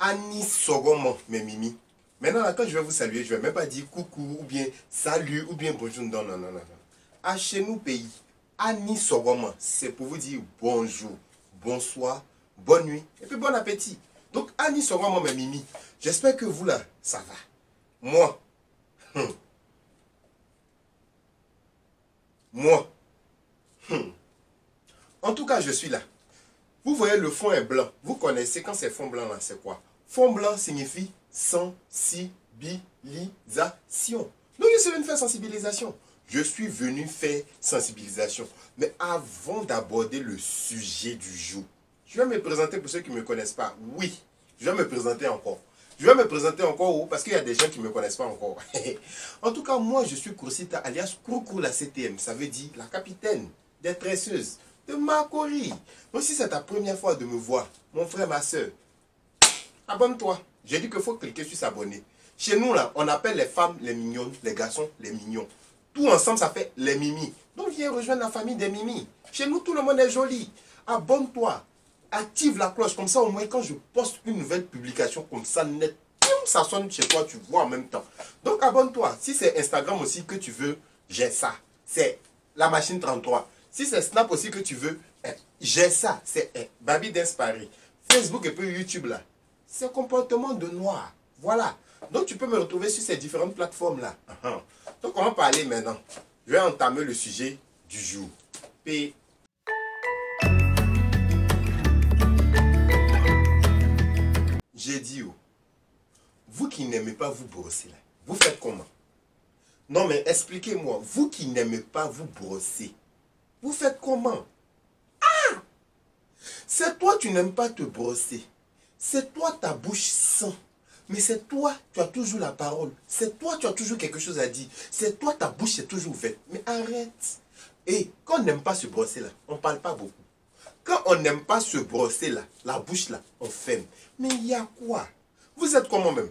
Annie Soromo, mes mimi. Maintenant, là, quand je vais vous saluer, je ne vais même pas dire coucou, ou bien salut, ou bien bonjour. Non, non, non, non. À chez nous, pays, Annie Soromo, c'est pour vous dire bonjour, bonsoir, bonne nuit, et puis bon appétit. Donc, Annie Soromo, mes mimi, j'espère que vous, là, ça va. Moi, moi, en tout cas, je suis là. Vous voyez, le fond est blanc. Vous connaissez quand c'est fond blanc, là, c'est quoi? Fond blanc signifie sensibilisation. Donc, je suis venu faire sensibilisation. Je suis venu faire sensibilisation. Mais avant d'aborder le sujet du jour, je vais me présenter pour ceux qui ne me connaissent pas. Oui, je vais me présenter encore. Je vais me présenter encore parce qu'il y a des gens qui ne me connaissent pas encore. En tout cas, moi, je suis Koursita, alias Koukou la CTM. Ça veut dire la capitaine des tresseuses de Makori. Donc, si c'est ta première fois de me voir, mon frère, ma soeur, abonne-toi. J'ai dit qu'il faut cliquer sur s'abonner. Chez nous, là, on appelle les femmes les mignonnes, les garçons les mignons. Tout ensemble, ça fait les mimis. Donc, viens rejoindre la famille des mimis. Chez nous, tout le monde est joli. Abonne-toi. Active la cloche. Comme ça, au moins, quand je poste une nouvelle publication comme ça, net, ça sonne chez toi, tu vois en même temps. Donc, abonne-toi. Si c'est Instagram aussi que tu veux, j'ai ça. C'est la machine 33. Si c'est Snap aussi que tu veux, j'ai ça. C'est Baby Dance Paris. Facebook et puis YouTube, là. C'est comportement de noir. Voilà. Donc, tu peux me retrouver sur ces différentes plateformes-là. Donc, on va parler maintenant. Je vais entamer le sujet du jour. P. J'ai dit, vous qui n'aimez pas vous brosser, là, vous faites comment? Non, mais expliquez-moi. Vous qui n'aimez pas vous brosser, vous faites comment? Ah! C'est toi, tu n'aimes pas te brosser. C'est toi, ta bouche sent. Mais c'est toi, tu as toujours la parole. C'est toi, tu as toujours quelque chose à dire. C'est toi, ta bouche est toujours ouverte. Mais arrête. Et quand on n'aime pas se brosser là, on ne parle pas beaucoup. Quand on n'aime pas se brosser là, la bouche là, on ferme. Mais il y a quoi? Vous êtes comment même?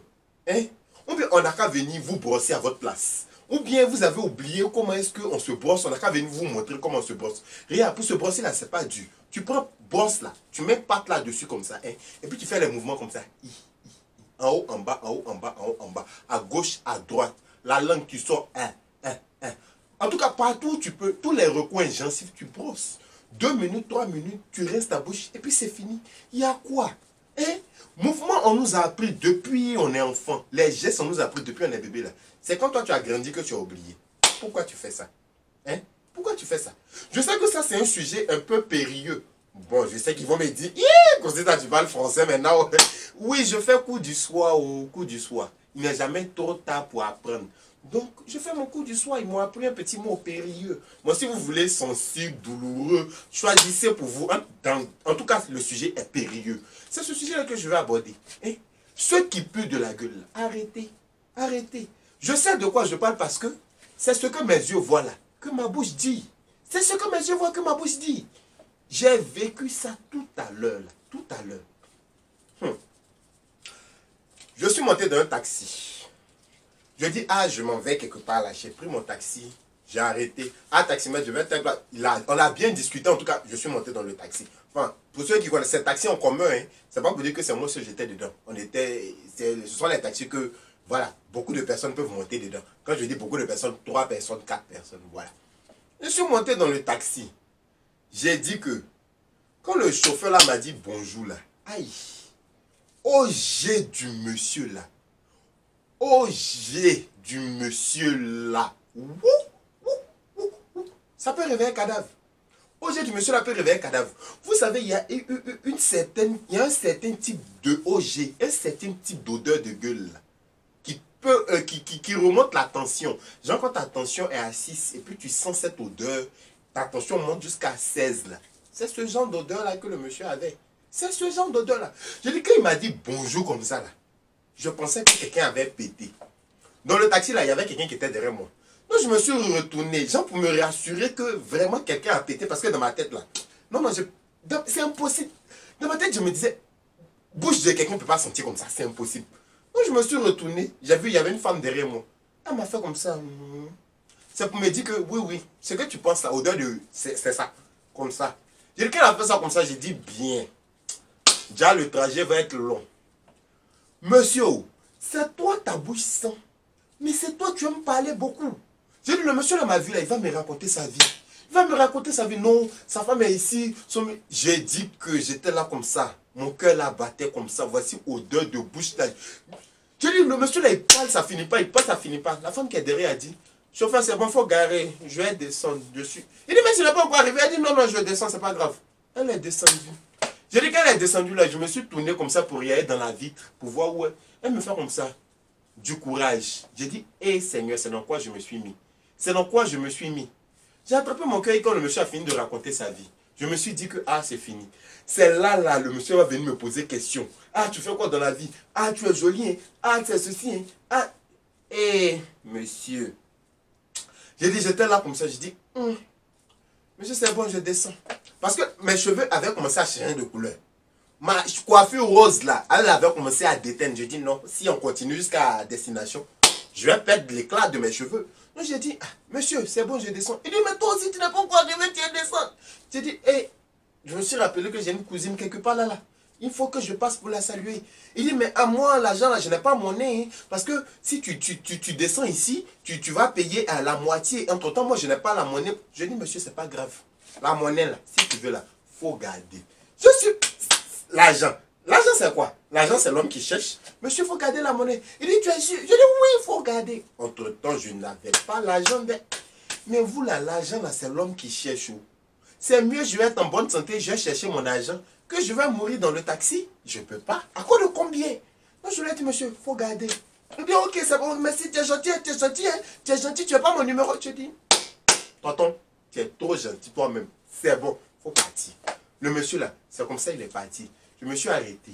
Hein? Ou bien on n'a qu'à venir vous brosser à votre place. Ou bien vous avez oublié comment est-ce qu'on se brosse. On n'a qu'à venir vous montrer comment on se brosse. Regarde, pour se brosser là, c'est pas dur. Tu prends brosse là, tu mets patte là dessus comme ça. Hein? Et puis tu fais les mouvements comme ça. En haut, en bas, en haut, en bas, en haut, en bas. À gauche, à droite. La langue qui sort. En tout cas, partout où tu peux, tous les recoins gencives, tu brosses. 2 minutes, 3 minutes, tu restes ta bouche et puis c'est fini. Il y a quoi? Hein? Mouvement, on nous a appris depuis on est enfant. Les gestes, on nous a appris depuis on est bébé là. C'est quand toi tu as grandi que tu as oublié. Pourquoi tu fais ça? Hein? Pourquoi tu fais ça? Je sais que ça c'est un sujet un peu périlleux. Bon, je sais qu'ils vont me dire, tu parles français maintenant. Oui, je fais cours du soir au cours du soir. Il n'est jamais trop tard pour apprendre. Donc, je fais mon cours du soir. Ils m'ont appris un petit mot périlleux. Moi, si vous voulez sensible, douloureux, choisissez pour vous. En tout cas, le sujet est périlleux. C'est ce sujet-là que je vais aborder. Hein? Ceux qui puent de la gueule, arrêtez. Arrêtez. Je sais de quoi je parle parce que c'est ce que mes yeux voient là, que ma bouche dit. C'est ce que mes yeux voient, que ma bouche dit. J'ai vécu ça tout à l'heure. Tout à l'heure. Je suis monté dans un taxi. Je dis, je m'en vais quelque part là. J'ai pris mon taxi. J'ai arrêté. Taximètre, je vais être là. On a bien discuté. En tout cas, je suis monté dans le taxi. Enfin, pour ceux qui connaissent, c'est taxi en commun. Hein, c'est pas pour dire que c'est moi seul j'étais dedans. Ce sont les taxis que, voilà, beaucoup de personnes peuvent monter dedans. Quand je dis beaucoup de personnes, 3 personnes, 4 personnes, voilà. Je suis monté dans le taxi. J'ai dit que, quand le chauffeur là m'a dit bonjour là, j'ai du monsieur là. J'ai du monsieur là. Ça peut réveiller un cadavre. J'ai du monsieur là peut réveiller un cadavre. Vous savez, il y a un certain type de OG, un certain type d'odeur de gueule là, qui remonte la tension. Genre quand ta tension est à 6 et puis tu sens cette odeur, ta tension monte jusqu'à 16 là. C'est ce genre d'odeur là que le monsieur avait. C'est ce genre d'odeur là. Je dis qu'il m'a dit bonjour comme ça là. Je pensais que quelqu'un avait pété. Dans le taxi là, il y avait quelqu'un qui était derrière moi. Donc je me suis retourné, genre pour me rassurer que vraiment quelqu'un a pété. Parce que dans ma tête là, c'est impossible. Dans ma tête je me disais, bouche de quelqu'un ne peut pas sentir comme ça, c'est impossible. Donc je me suis retourné, j'ai vu il y avait une femme derrière moi. Elle m'a fait comme ça. C'est pour me dire que oui, ce que tu penses là, odeur de... C'est ça, comme ça. J'ai dit qu'elle a fait ça comme ça, j'ai dit bien. Déjà le trajet va être long. Monsieur, c'est toi ta bouche sent. Mais c'est toi, tu aimes parler beaucoup. J'ai dit, le monsieur là m'a vu, là, il va me raconter sa vie. Il va me raconter sa vie. Non, sa femme est ici. J'ai dit que j'étais là comme ça. Mon cœur là battait comme ça. Voici odeur de bouche là. J'ai dit, le monsieur là, il parle, ça finit pas. Il parle, ça finit pas. La femme qui est derrière a dit, chauffeur, c'est bon, il faut garer. Je vais descendre dessus. Il dit, mais s'il n'est pas encore arrivé. Elle dit, non, non, je descends, c'est pas grave. Elle est descendue. J'ai dit, quand elle est descendue là, je me suis tourné comme ça pour y aller dans la vie, pour voir où elle. Elle me fait comme ça. Du courage. J'ai dit, hé Seigneur, c'est dans quoi je me suis mis. C'est dans quoi je me suis mis. J'ai attrapé mon cœur quand le monsieur a fini de raconter sa vie. Je me suis dit que, ah, c'est fini. C'est là, le monsieur va venir me poser question. Ah, tu fais quoi dans la vie? Ah, tu es joli, hein? Ah, tu es ceci, hein? Ah, hé, monsieur. J'ai dit, j'étais là comme ça, j'ai dit, monsieur, c'est bon, je descends. Parce que mes cheveux avaient commencé à changer de couleur. Ma coiffure rose là, elle avait commencé à déteindre. Je dis non, si on continue jusqu'à destination, je vais perdre l'éclat de mes cheveux. Donc j'ai dit, ah, monsieur, c'est bon, je descends. Il dit, mais toi aussi, tu n'es pas encore arrivé, tu es descendre. J'ai dit, hé, je me suis rappelé que j'ai une cousine quelque part là. Il faut que je passe pour la saluer. Il dit, mais à moi, l'argent là, je n'ai pas mon nez. Hein, parce que si tu descends ici, tu vas payer à la moitié. Entre temps, moi, je n'ai pas la monnaie. Je dis, monsieur, c'est pas grave. La monnaie là, si tu veux là, faut garder. Je suis... L'argent. L'argent, c'est quoi? L'argent, c'est l'homme qui cherche. Monsieur, il faut garder la monnaie. Il dit, tu es sûr? Je dis, oui, il faut garder. Entre-temps, je n'avais pas l'argent. Mais vous, là, l'argent, là, c'est l'homme qui cherche. C'est mieux, je vais être en bonne santé, je vais chercher mon argent, que je vais mourir dans le taxi. Je ne peux pas. À quoi de combien? Non, je lui ai dit, monsieur, il faut garder. Il dit, ok, c'est bon, merci, tu es gentil, tu es gentil, hein? Tu es gentil, tu n'as pas mon numéro. Je dis, tonton, tu es trop gentil toi-même. C'est bon, il faut partir. Le monsieur, là, c'est comme ça, il est parti. Je me suis arrêté.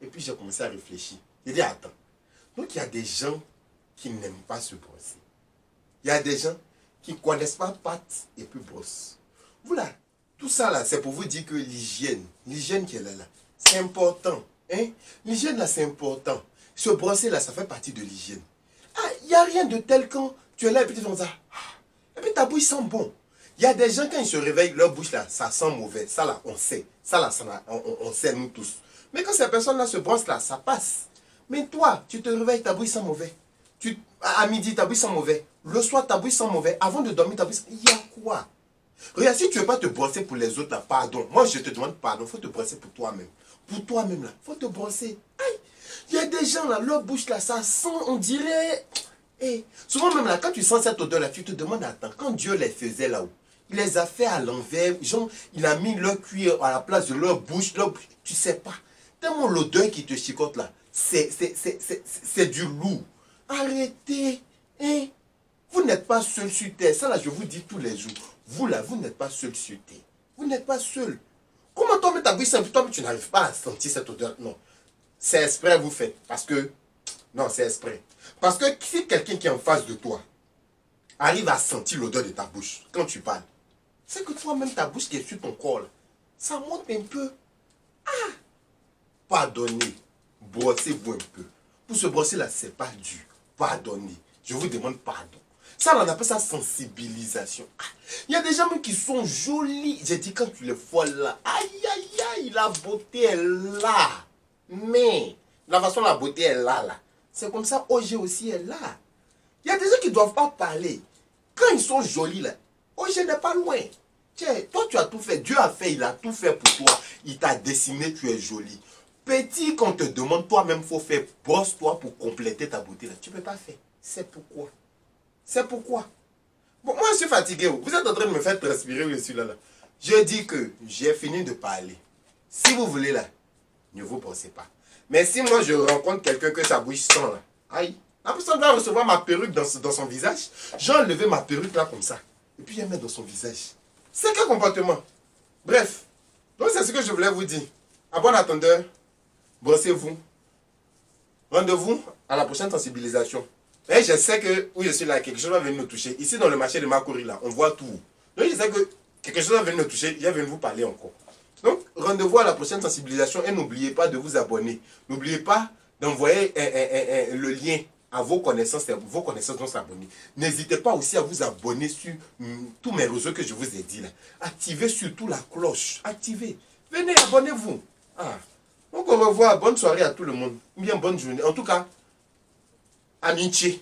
Et puis j'ai commencé à réfléchir. J'ai dit, attends. Donc il y a des gens qui n'aiment pas se brosser. Il y a des gens qui ne connaissent pas pâte et puis brosse. Vous là, tout ça là, c'est pour vous dire que l'hygiène qui est là, c'est important. Hein? L'hygiène là, c'est important. Se brosser là, ça fait partie de l'hygiène. Ah, il n'y a rien de tel quand tu es là et puis tu fais ça. Et puis ta bouche sent bon. Il y a des gens, quand ils se réveillent, leur bouche là, ça sent mauvais. Ça là, on sait. Ça là, on sait nous tous. Mais quand ces personnes-là se brossent là, ça passe. Mais toi, tu te réveilles, ta bouche sent mauvais. À midi, ta bouche sent mauvais. Le soir, ta bouche sent mauvais. Avant de dormir, ta bouche sent... Il y a quoi? Regarde, si tu ne veux pas te brosser pour les autres là, pardon. Moi, je te demande pardon. Il faut te brosser pour toi-même. Pour toi-même là, il faut te brosser. Aïe. Il y a des gens là, leur bouche là, ça sent, on dirait... Hey. Souvent même là, quand tu sens cette odeur là, tu te demandes, attends, quand Dieu les faisait là-haut, il les a fait à l'envers, genre, il a mis leur cuir à la place de leur bouche, tu sais pas. Tellement l'odeur qui te chicote là, c'est du loup. Arrêtez. Hein? Vous n'êtes pas seul sur terre. Ça là, je vous dis tous les jours. Vous là, vous n'êtes pas seul sur terre. Vous n'êtes pas seul. Comment toi, mais ta bouche, toi, tu n'arrives pas à sentir cette odeur? Non. C'est exprès, vous faites. Parce que, non, c'est exprès. Parce que si quelqu'un qui est en face de toi arrive à sentir l'odeur de ta bouche quand tu parles, c'est que toi-même, ta bouche qui est sur ton corps, là, ça monte un peu. Ah! Pardonnez. Brossez-vous un peu. Pour se brosser là, c'est pas dur. Pardonnez. Je vous demande pardon. Ça, on appelle ça sensibilisation. Ah, il y a des gens même qui sont jolis. J'ai dit, quand tu les vois là, aïe, aïe, aïe, la beauté est là. Mais, la façon la beauté est là, là. C'est comme ça, OG aussi est là. Il y a des gens qui ne doivent pas parler. Quand ils sont jolis là, OG n'est pas loin. Tiens, toi tu as tout fait. Dieu a fait, il a tout fait pour toi. Il t'a dessiné, tu es joli. Petit, qu'on te demande, toi-même, il faut faire, brosse-toi pour compléter ta beauté là. Tu ne peux pas faire. C'est pourquoi. C'est pourquoi. Bon, moi je suis fatigué. Vous êtes en train de me faire transpirer, je suis là. Je dis que j'ai fini de parler. Si vous voulez là, ne vous brossez pas. Mais si moi je rencontre quelqu'un que sa bouche sent là, aïe, la personne doit recevoir ma perruque dans son visage. J'ai enlevé ma perruque là comme ça. Et puis je mets dans son visage. C'est quel comportement? Bref. Donc c'est ce que je voulais vous dire. À bon attendeur, brossez-vous. Rendez-vous à la prochaine sensibilisation. Et je sais que où je suis là, quelque chose va venir nous toucher. Ici dans le marché de Makori là, on voit tout. Donc je sais que quelque chose va venir nous toucher. Je vais venir vous parler encore. Donc, rendez-vous à la prochaine sensibilisation et n'oubliez pas de vous abonner. N'oubliez pas d'envoyer le lien à vos connaissances vont s'abonner. N'hésitez pas aussi à vous abonner sur tous mes réseaux que je vous ai dit là. Activez surtout la cloche. Activez. Venez, abonnez-vous. Ah. Donc au revoir, bonne soirée à tout le monde. Ou bien bonne journée. En tout cas, amitié.